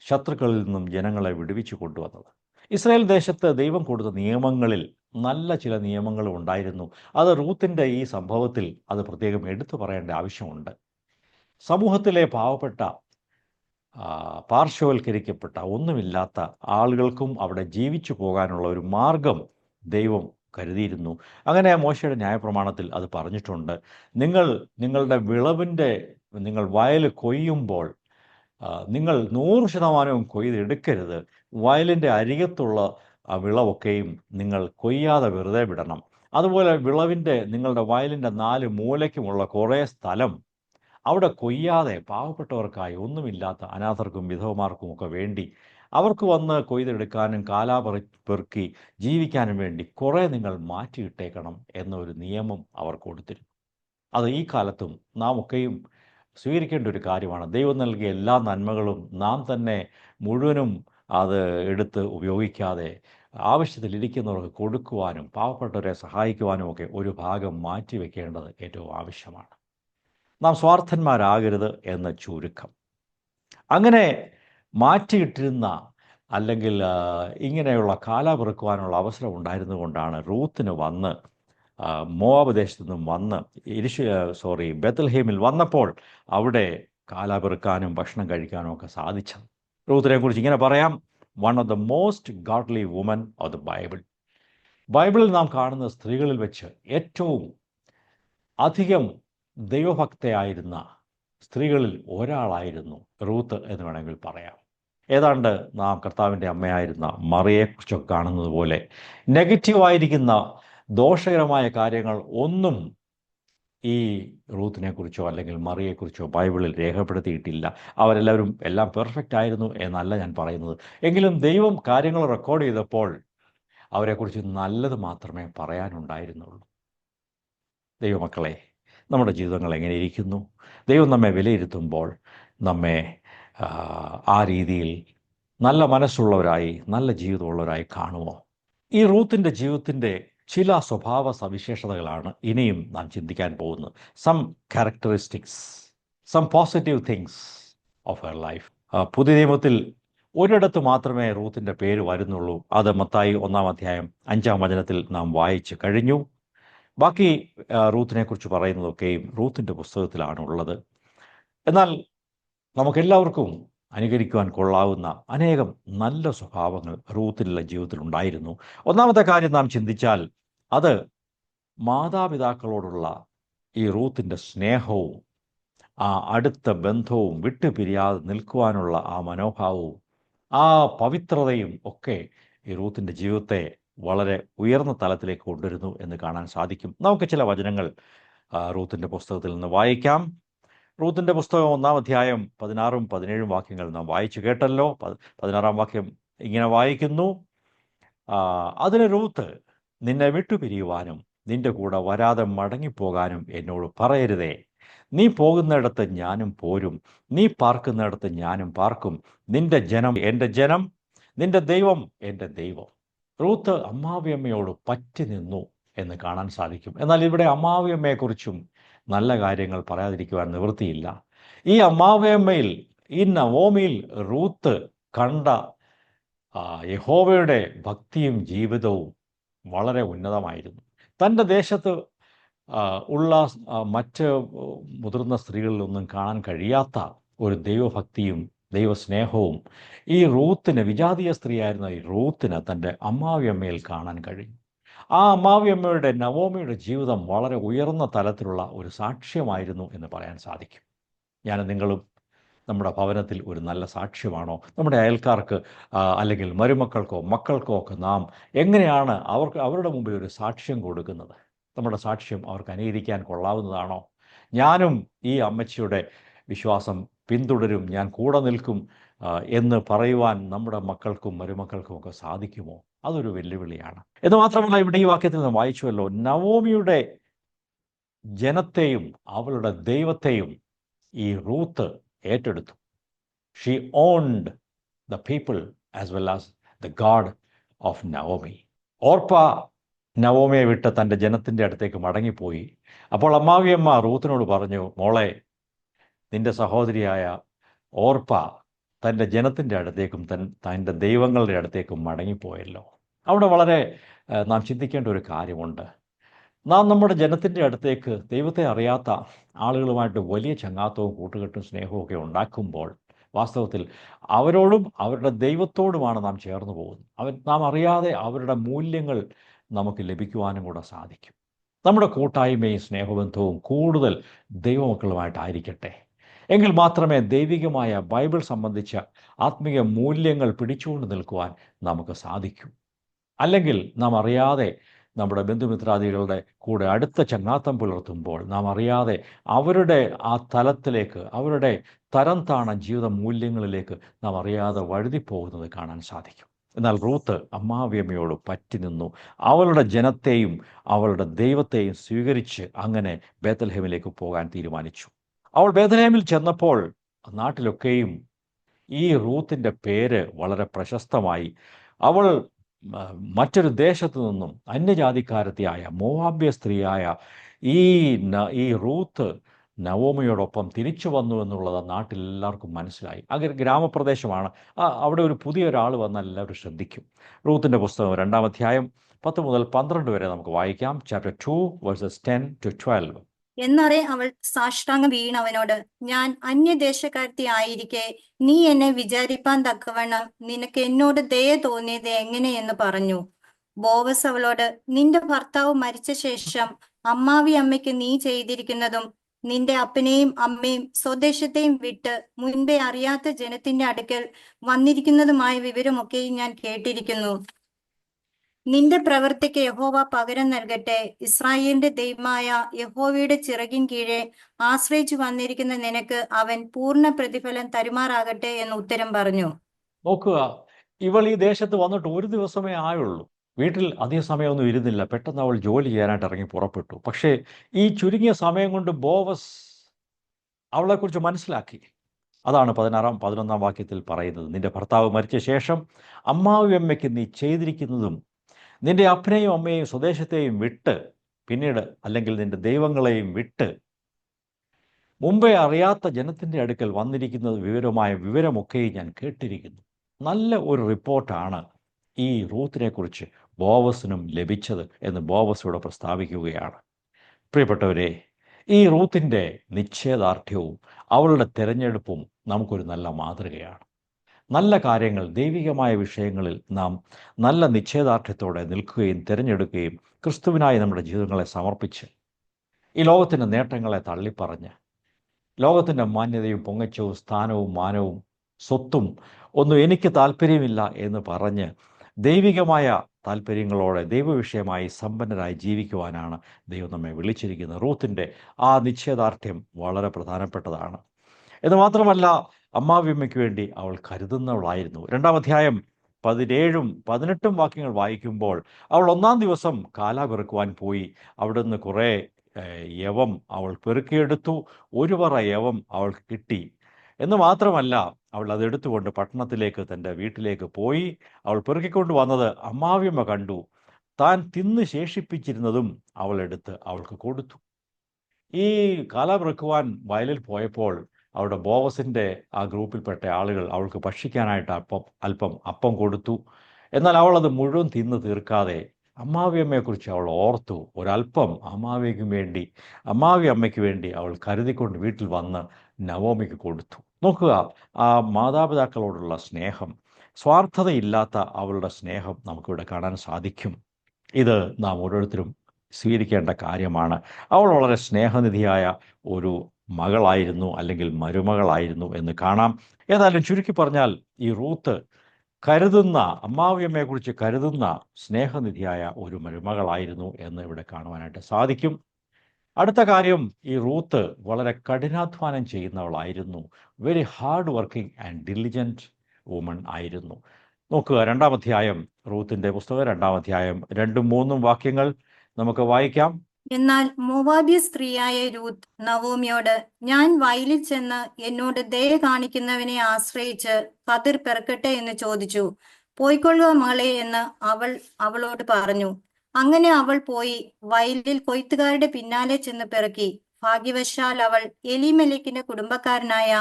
ശത്രുക്കളിൽ നിന്നും ജനങ്ങളെ വിടുവിച്ചു കൊണ്ടുവന്നത്. ഇസ്രായേൽ ദേശത്ത് ദൈവം കൊടുത്ത നിയമങ്ങളിൽ നല്ല ചില നിയമങ്ങളും ഉണ്ടായിരുന്നു. അത് റൂത്തിൻ്റെ ഈ സംഭവത്തിൽ അത് പ്രത്യേകം എടുത്തു പറയേണ്ട ആവശ്യമുണ്ട്. സമൂഹത്തിലെ പാവപ്പെട്ട പാർശ്വവൽക്കരിക്കപ്പെട്ട ഒന്നുമില്ലാത്ത ആളുകൾക്കും അവിടെ ജീവിച്ചു പോകാനുള്ള ഒരു മാർഗം ദൈവം കരുതിയിരുന്നു. അങ്ങനെ മോശയുടെ ന്യായപ്രമാണത്തിൽ അത് പറഞ്ഞിട്ടുണ്ട്. നിങ്ങളുടെ നിങ്ങൾ വയൽ കൊയ്യുമ്പോൾ നിങ്ങൾ 100% കൊയ്തെടുക്കരുത്. വയലിൻ്റെ അരികത്തുള്ള വിളവൊക്കെയും നിങ്ങൾ കൊയ്യാതെ വെറുതെ വിടണം. അതുപോലെ നിങ്ങളുടെ വയലിൻ്റെ 4 മൂലയ്ക്കുമുള്ള കുറേ സ്ഥലം അവിടെ കൊയ്യാതെ പാവപ്പെട്ടവർക്കായി ഒന്നുമില്ലാത്ത അനാഥർക്കും വിധവമാർക്കും ഒക്കെ വേണ്ടി അവർക്ക് വന്ന് കൊയ്തെടുക്കാനും പെറുക്കി ജീവിക്കാനും വേണ്ടി കുറേ നിങ്ങൾ മാറ്റിയിട്ടേക്കണം എന്നൊരു നിയമം അവർ കൊടുത്തിരുന്നു. അത് ഈ കാലത്തും നാം ഒക്കെയും സ്വീകരിക്കേണ്ട ഒരു കാര്യമാണ്. ദൈവം നൽകിയ എല്ലാ നന്മകളും നാം തന്നെ മുഴുവനും അത് എടുത്ത് ഉപയോഗിക്കാതെ ആവശ്യത്തിലിരിക്കുന്നവർക്ക് കൊടുക്കുവാനും പാവപ്പെട്ടവരെ സഹായിക്കുവാനും ഒക്കെ ഒരു ഭാഗം മാറ്റിവെക്കേണ്ടത് ഏറ്റവും ആവശ്യമാണ്. നാം സ്വാർത്ഥന്മാരാകരുത് എന്ന് ചുരുക്കം. അങ്ങനെ മാറ്റിയിട്ടിരുന്ന അല്ലെങ്കിൽ ഇങ്ങനെയുള്ള കാലാപിറക്കുവാനുള്ള അവസരം ഉണ്ടായിരുന്നുകൊണ്ടാണ് റൂത്തിന് വന്ന് മോവാബ് ദേശത്തു നിന്നും വന്ന് ബെത്ലഹേമിൽ വന്നപ്പോൾ അവിടെ കാലാപിറക്കാനും ഭക്ഷണം കഴിക്കാനും ഒക്കെ സാധിച്ചത്. റൂത്തിനെ കുറിച്ച് ഇങ്ങനെ പറയാം, one of the most godly woman of the ബൈബിളിൽ നാം കാണുന്ന സ്ത്രീകളിൽ വെച്ച് ഏറ്റവും അധികം ദൈവഭക്തയായിരുന്ന സ്ത്രീകളിൽ ഒരാളായിരുന്നു റൂത്ത് എന്ന് വേണമെങ്കിൽ പറയാം. ഏതാണ്ട് നാം കർത്താവിൻ്റെ അമ്മയായിരുന്ന മറിയെക്കുറിച്ചൊക്കെ കാണുന്നത് പോലെ നെഗറ്റീവായിരിക്കുന്ന ദോഷകരമായ കാര്യങ്ങൾ ഒന്നും ഈ റൂത്തിനെക്കുറിച്ചോ അല്ലെങ്കിൽ മറിയെക്കുറിച്ചോ ബൈബിളിൽ രേഖപ്പെടുത്തിയിട്ടില്ല. അവരെല്ലാവരും എല്ലാം പെർഫെക്റ്റ് ആയിരുന്നു എന്നല്ല ഞാൻ പറയുന്നത്. എങ്കിലും ദൈവം കാര്യങ്ങൾ റെക്കോർഡ് ചെയ്തപ്പോൾ അവരെക്കുറിച്ച് നല്ലത് മാത്രമേ പറയാനുണ്ടായിരുന്നുള്ളൂ. ദൈവമക്കളെ, നമ്മുടെ ജീവിതങ്ങൾ എങ്ങനെ ഇരിക്കുന്നു? ദൈവം നമ്മെ വിലയിരുത്തുമ്പോൾ നമ്മെ ആ രീതിയിൽ നല്ല മനസ്സുള്ളവരായി നല്ല ജീവിതമുള്ളവരായി കാണുമോ? ഈ റൂത്തിൻ്റെ ജീവിതത്തിൻ്റെ ചില സ്വഭാവ സവിശേഷതകളാണ് ഇനിയും നാം ചിന്തിക്കാൻ പോകുന്നത്. Some characteristics, some positive things of her life. പുതിയ നിയമത്തിൽ ഒരിടത്ത് മാത്രമേ റൂത്തിൻ്റെ പേര് വരുന്നുള്ളൂ. അത് മത്തായി 1-ാം അധ്യായം 5-ാം വചനത്തിൽ നാം വായിച്ച് കഴിഞ്ഞു. ബാക്കി റൂത്തിനെക്കുറിച്ച് പറയുന്നതൊക്കെയും റൂത്തിൻ്റെ പുസ്തകത്തിലാണ് ഉള്ളത്. എന്നാൽ നമുക്കെല്ലാവർക്കും അനുകരിക്കുവാൻ കൊള്ളാവുന്ന അനേകം നല്ല സ്വഭാവങ്ങൾ റൂത്തിനുള്ള ജീവിതത്തിൽ ഉണ്ടായിരുന്നു. ഒന്നാമത്തെ കാര്യം നാം ചിന്തിച്ചാൽ അത് മാതാപിതാക്കളോടുള്ള ഈ റൂത്തിൻ്റെ സ്നേഹവും ആ അടുത്ത ബന്ധവും വിട്ടുപിരിയാതെ നിൽക്കുവാനുള്ള ആ മനോഭാവവും ആ പവിത്രതയും ഒക്കെ ഈ റൂത്തിൻ്റെ ജീവിതത്തെ വളരെ ഉയർന്ന തലത്തിലേക്ക് കൊണ്ടുവരുന്നു എന്ന് കാണാൻ സാധിക്കും. നമുക്ക് ചില വചനങ്ങൾ റൂത്തിൻ്റെ പുസ്തകത്തിൽ നിന്ന് വായിക്കാം. റൂത്തിൻ്റെ പുസ്തകം 1-ാം അധ്യായം 16-ഉം 17-ഉം വാക്യങ്ങൾ നാം വായിച്ചു കേട്ടല്ലോ. 16-ാം വാക്യം ഇങ്ങനെ വായിക്കുന്നു: അതിന് റൂത്ത്, നിന്നെ വിട്ടുപിരിയുവാനും നിന്റെ കൂടെ വരാതെ മടങ്ങിപ്പോകാനും എന്നോട് പറയരുതേ. നീ പോകുന്നിടത്ത് ഞാനും പോരും, നീ പാർക്കുന്നിടത്ത് ഞാനും പാർക്കും. നിന്റെ ജനം എൻ്റെ ജനം, നിന്റെ ദൈവം എൻ്റെ ദൈവം. റൂത്ത് അമ്മാവിയമ്മയോട് പറ്റി നിന്നു എന്ന് കാണാൻ സാധിക്കും. എന്നാൽ ഇവിടെ അമ്മാവിയമ്മയെക്കുറിച്ചും നല്ല കാര്യങ്ങൾ പറയാതിരിക്കുവാൻ നിവൃത്തിയില്ല. ഈ അമ്മാവിയമ്മയിൽ, ഈ നവോമിയിൽ റൂത്ത് കണ്ട യഹോവയുടെ ഭക്തിയും ജീവിതവും വളരെ ഉന്നതമായിരുന്നു. തൻ്റെ ദേശത്ത് ഉള്ള മറ്റ് മുതിർന്ന സ്ത്രീകളിലൊന്നും കാണാൻ കഴിയാത്ത ഒരു ദൈവഭക്തിയും ദൈവസ്നേഹവും ഈ റൂത്തിന്, വിജാതീയ സ്ത്രീയായിരുന്ന ഈ റൂത്തിന് തൻ്റെ അമ്മാവിയമ്മയിൽ കാണാൻ കഴിഞ്ഞു. ആ അമ്മാവിയമ്മയുടെ, നവോമിയുടെ ജീവിതം വളരെ ഉയർന്ന തലത്തിലുള്ള ഒരു സാക്ഷ്യമായിരുന്നു എന്ന് പറയാൻ സാധിക്കും. നിങ്ങളും നമ്മുടെ ഭവനത്തിൽ ഒരു നല്ല സാക്ഷ്യമാണോ? നമ്മുടെ അയൽക്കാർക്ക് അല്ലെങ്കിൽ മരുമക്കൾക്കോ മക്കൾക്കോ ഒക്കെ നാം എങ്ങനെയാണ് അവരുടെ മുമ്പിൽ ഒരു സാക്ഷ്യം കൊടുക്കുന്നത്? നമ്മുടെ സാക്ഷ്യം അവർക്ക് അനുകരിക്കാൻ കൊള്ളാവുന്നതാണോ? ഞാനും ഈ അമ്മച്ചിയുടെ വിശ്വാസം പിന്തുടരും, ഞാൻ കൂടെ നിൽക്കും എന്ന് പറയുവാൻ നമ്മുടെ മക്കൾക്കും മരുമക്കൾക്കും ഒക്കെ സാധിക്കുമോ? അതൊരു വെല്ലുവിളിയാണ്. എന്ന് മാത്രമല്ല, ഇവിടെ ഈ വാക്യത്തിൽ നിന്ന് വായിച്ചുവല്ലോ, നവോമിയുടെ ജനത്തെയും അവളുടെ ദൈവത്തെയും ഈ റൂത്ത് ഏറ്റെടുത്തു. She owned the people as well as the god of Naomi. Orpah നവോമിയെ വിട്ട് തൻ്റെ ജനത്തിൻ്റെ അടുത്തേക്ക് മടങ്ങിപ്പോയി. അപ്പോൾ അമ്മാവിയമ്മ റൂത്തിനോട് പറഞ്ഞു, മോളെ, നിന്റെ സഹോദരിയായ ഓർപ്പ തൻ്റെ ജനത്തിൻ്റെ അടുത്തേക്കും തൻ്റെ ദൈവങ്ങളുടെ അടുത്തേക്കും മടങ്ങിപ്പോയല്ലോ. അവിടെ വളരെ നാം ചിന്തിക്കേണ്ട ഒരു കാര്യമുണ്ട്. നാം നമ്മുടെ ജനത്തിൻ്റെ അടുത്തേക്ക് ദൈവത്തെ അറിയാത്ത ആളുകളുമായിട്ട് വലിയ ചങ്ങാത്തവും കൂട്ടുകെട്ടും സ്നേഹവും ഒക്കെ ഉണ്ടാക്കുമ്പോൾ വാസ്തവത്തിൽ അവരോടും അവരുടെ ദൈവത്തോടുമാണ് നാം ചേർന്ന് പോകുന്നത്. നാം അറിയാതെ അവരുടെ മൂല്യങ്ങൾ നമുക്ക് ലഭിക്കുവാനും കൂടെ സാധിക്കും. നമ്മുടെ കൂട്ടായ്മയും സ്നേഹബന്ധവും കൂടുതൽ ദൈവമക്കളുമായിട്ടായിരിക്കട്ടെ. എങ്കിൽ മാത്രമേ ദൈവികമായ ബൈബിൾ സംബന്ധിച്ച ആത്മീയ മൂല്യങ്ങൾ പിടിച്ചുകൊണ്ട് നിൽക്കുവാൻ നമുക്ക് സാധിക്കൂ. അല്ലെങ്കിൽ നാം അറിയാതെ നമ്മുടെ ബന്ധുമിത്രാദികളുടെ കൂടെ അടുത്ത ചങ്ങാത്തം പുലർത്തുമ്പോൾ നാം അറിയാതെ അവരുടെ ആ തലത്തിലേക്ക്, അവരുടെ തരം താണ ജീവിത മൂല്യങ്ങളിലേക്ക് നാം അറിയാതെ വഴുതിപ്പോകുന്നത് കാണാൻ സാധിക്കും. എന്നാൽ റൂത്ത് അമ്മാവിയമ്മയോട് പറ്റി നിന്നു. അവളുടെ ജനത്തെയും അവളുടെ ദൈവത്തെയും സ്വീകരിച്ച് അങ്ങനെ ബേത്ലഹേമിലേക്ക് പോകാൻ തീരുമാനിച്ചു. അവൾ ബേത്ലഹേമിൽ ചെന്നപ്പോൾ നാട്ടിലൊക്കെയും ഈ റൂത്തിൻ്റെ പേര് വളരെ പ്രശസ്തമായി. അവൾ മറ്റൊരു ദേശത്തു നിന്നും അന്യജാതിക്കാരത്തിയായ മോവാബ്യ സ്ത്രീയായ ഈ റൂത്ത് നവോമിയോടൊപ്പം തിരിച്ചു വന്നു എന്നുള്ളത് നാട്ടിലെല്ലാവർക്കും മനസ്സിലായി. അത് ഗ്രാമപ്രദേശമാണ്. അവിടെ ഒരു പുതിയ ഒരാൾ വന്നാൽ എല്ലാവരും ശ്രദ്ധിക്കും. റൂത്തിൻ്റെ പുസ്തകം 2-ാം അധ്യായം 10 മുതൽ 12 വരെ നമുക്ക് വായിക്കാം. Chapter 2 versus 10 to 12. എന്നറെ അവൾ സാഷ്ടാംഗം വീണവനോട്, ഞാൻ അന്യദേശക്കാരത്തി ആയിരിക്കെ നീ എന്നെ വിചാരിപ്പാൻ തക്കവണ്ണം നിനക്ക് എന്നോട് ദയ തോന്നിയത് എങ്ങനെയെന്ന് പറഞ്ഞു. ബോവസ് അവളോട്, നിന്റെ ഭർത്താവ് മരിച്ച ശേഷം അമ്മാവി അമ്മയ്ക്ക് നീ ചെയ്തിരിക്കുന്നതും നിന്റെ അപ്പനെയും അമ്മയും സ്വദേശത്തെയും വിട്ട് മുൻപേ അറിയാത്ത ജനത്തിന്റെ അടുക്കൽ വന്നിരിക്കുന്നതുമായ വിവരമൊക്കെയും ഞാൻ കേട്ടിരിക്കുന്നു. നിന്റെ പ്രവൃത്തിക്ക് യഹോവ പകരം നൽകട്ടെ. ഇസ്രായേലിന്റെ ദൈവമായ യഹോവയുടെ ചിറകിൻ കീഴെ ആശ്രയിച്ചു വന്നിരിക്കുന്ന നിനക്ക് അവൻ പൂർണ്ണ പ്രതിഫലം തരുമാറാകട്ടെ എന്ന് ഉത്തരം പറഞ്ഞു. നോക്കുക, ഇവൾ ഈ ദേശത്ത് വന്നിട്ട് ഒരു ദിവസമേ ആയുള്ളൂ. വീട്ടിൽ അധിക സമയമൊന്നും ഇരുന്നില്ല. പെട്ടെന്ന് അവൾ ജോലി ചെയ്യാനായിട്ട് ഇറങ്ങി പുറപ്പെട്ടു. പക്ഷേ ഈ ചുരുങ്ങിയ സമയം കൊണ്ട് ബോവസ് അവളെക്കുറിച്ച് മനസ്സിലാക്കി. അതാണ് 11-ാം വാക്യത്തിൽ പറയുന്നത്. നിന്റെ ഭർത്താവ് മരിച്ച ശേഷം അമ്മാവി അമ്മയ്ക്ക് നീ ചെയ്തിരിക്കുന്നതും നിന്റെ അപ്പനെയും അമ്മയെയും സ്വദേശത്തെയും വിട്ട് പിന്നീട്, അല്ലെങ്കിൽ നിന്റെ ദൈവങ്ങളെയും വിട്ട് മുമ്പേ അറിയാത്ത ജനത്തിൻ്റെ അടുക്കൽ വന്നിരിക്കുന്നത് വിവരമൊക്കെയും ഞാൻ കേട്ടിരിക്കുന്നു. നല്ല ഒരു റിപ്പോർട്ടാണ് ഈ റൂത്തിനെക്കുറിച്ച് ബോവസിനും ലഭിച്ചത് എന്ന് ബോവസ് ഇവിടെ പ്രസ്താവിക്കുകയാണ്. പ്രിയപ്പെട്ടവരെ, ഈ റൂത്തിൻ്റെ നിശ്ചയദാർഢ്യവും അവളുടെ തിരഞ്ഞെടുപ്പും നമുക്കൊരു നല്ല മാതൃകയാണ്. നല്ല കാര്യങ്ങൾ, ദൈവികമായ വിഷയങ്ങളിൽ നാം നല്ല നിശ്ചയദാർഢ്യത്തോടെ നിൽക്കുകയും തിരഞ്ഞെടുക്കുകയും ക്രിസ്തുവിനായി നമ്മുടെ ജീവിതങ്ങളെ സമർപ്പിച്ച് ഈ ലോകത്തിൻ്റെ നേട്ടങ്ങളെ തള്ളിപ്പറഞ്ഞ് ലോകത്തിൻ്റെ മാന്യതയും പൊങ്ങച്ചവും സ്ഥാനവും മാനവും സ്വത്തും ഒന്നും എനിക്ക് താല്പര്യമില്ല എന്ന് പറഞ്ഞ് ദൈവികമായ താല്പര്യങ്ങളോടെ ദൈവവിഷയമായി സമ്പന്നരായി ജീവിക്കുവാനാണ് ദൈവം നമ്മെ വിളിച്ചിരിക്കുന്നത്. റൂത്തിൻ്റെ ആ നിശ്ചയദാർഢ്യം വളരെ പ്രധാനപ്പെട്ടതാണ്. എന്ന് മാത്രമല്ല, അമ്മാവിയമ്മയ്ക്ക് വേണ്ടി അവൾ കരുതുന്നവളായിരുന്നു. 2-ാം അധ്യായം 17-ഉം 18-ഉം വാക്യങ്ങൾ വായിക്കുമ്പോൾ അവൾ 1-ാം ദിവസം കാലാ പെറുക്കുവാൻ പോയി. അവിടുന്ന് കുറേ യവം അവൾ പെറുക്കിയെടുത്തു. ഒരു പറ യവം അവൾക്ക് കിട്ടി. എന്ന് മാത്രമല്ല, അവൾ അതെടുത്തുകൊണ്ട് പട്ടണത്തിലേക്ക്, തൻ്റെ വീട്ടിലേക്ക് പോയി. അവൾ പെറുക്കിക്കൊണ്ട് വന്നത് അമ്മാവിയമ്മ കണ്ടു. താൻ തിന്ന് ശേഷിപ്പിച്ചിരുന്നതും അവൾ എടുത്ത് അവൾക്ക് കൊടുത്തു. ഈ കാലാ പെറുക്കുവാൻ വയലിൽ പോയപ്പോൾ അവിടെ ബോവസിൻ്റെ ആ ഗ്രൂപ്പിൽപ്പെട്ട ആളുകൾ അവൾക്ക് ഭക്ഷിക്കാനായിട്ട് അല്പം അപ്പം കൊടുത്തു. എന്നാൽ അവൾ അത് മുഴുവൻ തിന്ന് തീർക്കാതെ അമ്മാവിയമ്മയെക്കുറിച്ച് അവൾ ഓർത്തു. ഒരല്പം അമ്മാവി അമ്മയ്ക്ക് വേണ്ടി അവൾ കരുതിക്കൊണ്ട് വീട്ടിൽ വന്ന് നവോമിക്ക് കൊടുത്തു. നോക്കുക, ആ മാതാപിതാക്കളോടുള്ള സ്നേഹം, സ്വാർത്ഥതയില്ലാത്ത അവളുടെ സ്നേഹം നമുക്കിവിടെ കാണാൻ സാധിക്കും. ഇത് നാം ഓരോരുത്തരും സ്വീകരിക്കേണ്ട കാര്യമാണ്. അവൾ വളരെ സ്നേഹനിധിയായ ഒരു മകളായിരുന്നു, അല്ലെങ്കിൽ മരുമകളായിരുന്നു എന്ന് കാണാം. ഏതായാലും ചുരുക്കി പറഞ്ഞാൽ, ഈ റൂത്ത് അമ്മാവിയമ്മയെക്കുറിച്ച് കരുതുന്ന സ്നേഹനിധിയായ ഒരു മരുമകളായിരുന്നു എന്ന് ഇവിടെ കാണുവാനായിട്ട് സാധിക്കും. അടുത്ത കാര്യം, ഈ റൂത്ത് വളരെ കഠിനാധ്വാനം ചെയ്യുന്നവളായിരുന്നു. Very hard working and diligent woman ആയിരുന്നു. നോക്കുക, 2-ാം അധ്യായം, റൂത്തിന്റെ പുസ്തകം 2-ാം അധ്യായം 2ഉം 3ഉം വാക്യങ്ങൾ നമുക്ക് വായിക്കാം. എന്നാൽ മോവാബ്യ സ്ത്രീയായ രൂത്ത് നവോമിയോട്, ഞാൻ വയലിൽ ചെന്ന് എന്നോട് ദയ കാണിക്കുന്നവനെ ആശ്രയിച്ച് കതിർ പെറുക്കട്ടെ എന്ന് ചോദിച്ചു. പോയിക്കൊള്ളുക മകളെ എന്ന് അവൾ അവളോട് പറഞ്ഞു. അങ്ങനെ അവൾ പോയി വയലിൽ കൊയ്ത്തുകാരുടെ പിന്നാലെ ചെന്ന് പെറുക്കി. ഭാഗ്യവശാൽ അവൾ എലീമേലെക്കിന്റെ കുടുംബക്കാരനായ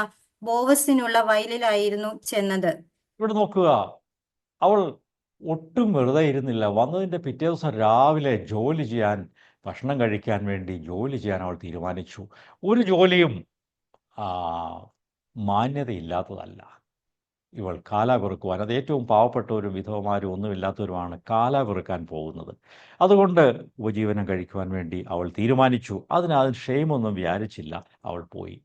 ബോവസിനുള്ള വയലിലായിരുന്നു ചെന്നത്. ഇവിടെ നോക്കുക, അവൾ ഒട്ടും വെറുതെ ഇരുന്നില്ല. വന്നതിൻ്റെ പിറ്റേ ദിവസം രാവിലെ ജോലി ചെയ്യാൻ, ഭക്ഷണം കഴിക്കാൻ വേണ്ടി ജോലി ചെയ്യാൻ അവൾ തീരുമാനിച്ചു. ഒരു ജോലിയും ആ, മാന്യതയില്ലാത്തതല്ല. ഇവൾ കാല പെറുക്കുവാൻ, അത് ഏറ്റവും പാവപ്പെട്ടവരും വിധവമാരും ഒന്നുമില്ലാത്തവരുമാണ് കാല പെറുക്കാൻ പോകുന്നത്. അതുകൊണ്ട് ഉപജീവനം കഴിക്കുവാൻ വേണ്ടി അവൾ തീരുമാനിച്ചു. അതിന് ക്ഷയമൊന്നും വിചാരിച്ചില്ല, അവൾ പോയി.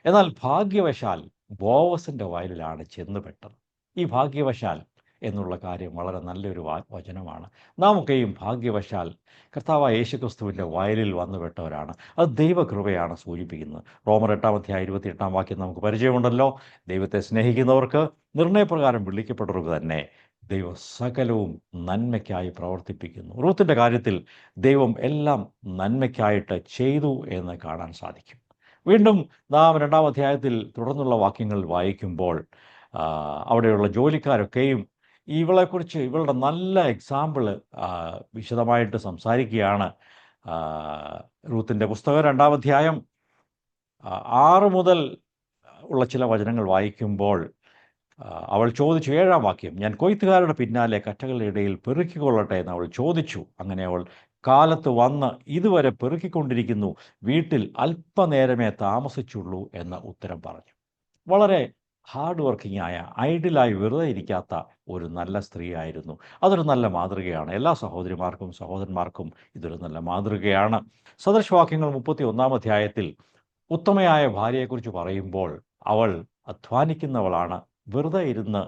എന്നാൽ ഭാഗ്യവശാൽ ബോവസിൻ്റെ വയലിലാണ് ചെന്നുപെട്ടത്. ഈ ഭാഗ്യവശാൽ എന്നുള്ള കാര്യം വളരെ നല്ലൊരു വചനമാണ്. നാമൊക്കെയും ഭാഗ്യവശാൽ കർത്താവായ യേശുക്രിസ്തുവിൻ്റെ വയലിൽ വന്നുപെട്ടവരാണ്. അത് ദൈവകൃപയാണ് സൂചിപ്പിക്കുന്നത്. റോമർ 8-ാം അധ്യായം 28-ാം വാക്യം നമുക്ക് പരിചയമുണ്ടല്ലോ. ദൈവത്തെ സ്നേഹിക്കുന്നവർക്ക് നിർണയപ്രകാരം വിളിക്കപ്പെട്ടവർക്ക് തന്നെ ദൈവം സകലവും നന്മയ്ക്കായി പ്രവർത്തിപ്പിക്കുന്നു. റൂത്തിൻ്റെ കാര്യത്തിൽ ദൈവം എല്ലാം നന്മയ്ക്കായിട്ട് ചെയ്തു എന്ന് കാണാൻ സാധിക്കും. വീണ്ടും നാം 2-ാം അധ്യായത്തിൽ തുടർന്നുള്ള വാക്യങ്ങൾ വായിക്കുമ്പോൾ അവിടെയുള്ള ജോലിക്കാരൊക്കെയും ഇവളെക്കുറിച്ച്, ഇവളുടെ നല്ല എക്സാമ്പിൾ വിശദമായിട്ട് സംസാരിക്കുകയാണ്. റൂത്തിൻ്റെ പുസ്തകം 2-ാം അധ്യായം 6 മുതൽ ഉള്ള ചില വചനങ്ങൾ വായിക്കുമ്പോൾ അവൾ ചോദിച്ചു, 7-ാം വാക്യം, ഞാൻ കൊയ്ത്തുകാരുടെ പിന്നാലെ കറ്റകളുടെ ഇടയിൽ പെറുക്കിക്കൊള്ളട്ടെ എന്ന് അവൾ ചോദിച്ചു. അങ്ങനെ അവൾ കാലത്ത് വന്ന് ഇതുവരെ പെറുക്കിക്കൊണ്ടിരിക്കുന്നു, വീട്ടിൽ അല്പനേരമേ താമസിച്ചുള്ളൂ എന്ന ഉത്തരം പറഞ്ഞു. വളരെ ഹാർഡ് വർക്കിംഗ് ആയ, ഐഡിയലായി വെറുതെ ഇരിക്കാത്ത ഒരു നല്ല സ്ത്രീ ആയിരുന്നു. അതൊരു നല്ല മാതൃകയാണ്. എല്ലാ സഹോദരിമാർക്കും സഹോദരന്മാർക്കും ഇതൊരു നല്ല മാതൃകയാണ്. സദൃശവാക്യങ്ങൾ 31-ാം അധ്യായത്തിൽ ഉത്തമയായ ഭാര്യയെക്കുറിച്ച് പറയുമ്പോൾ അവൾ അധ്വാനിക്കുന്നവളാണ്, വെറുതെ ഇരുന്ന്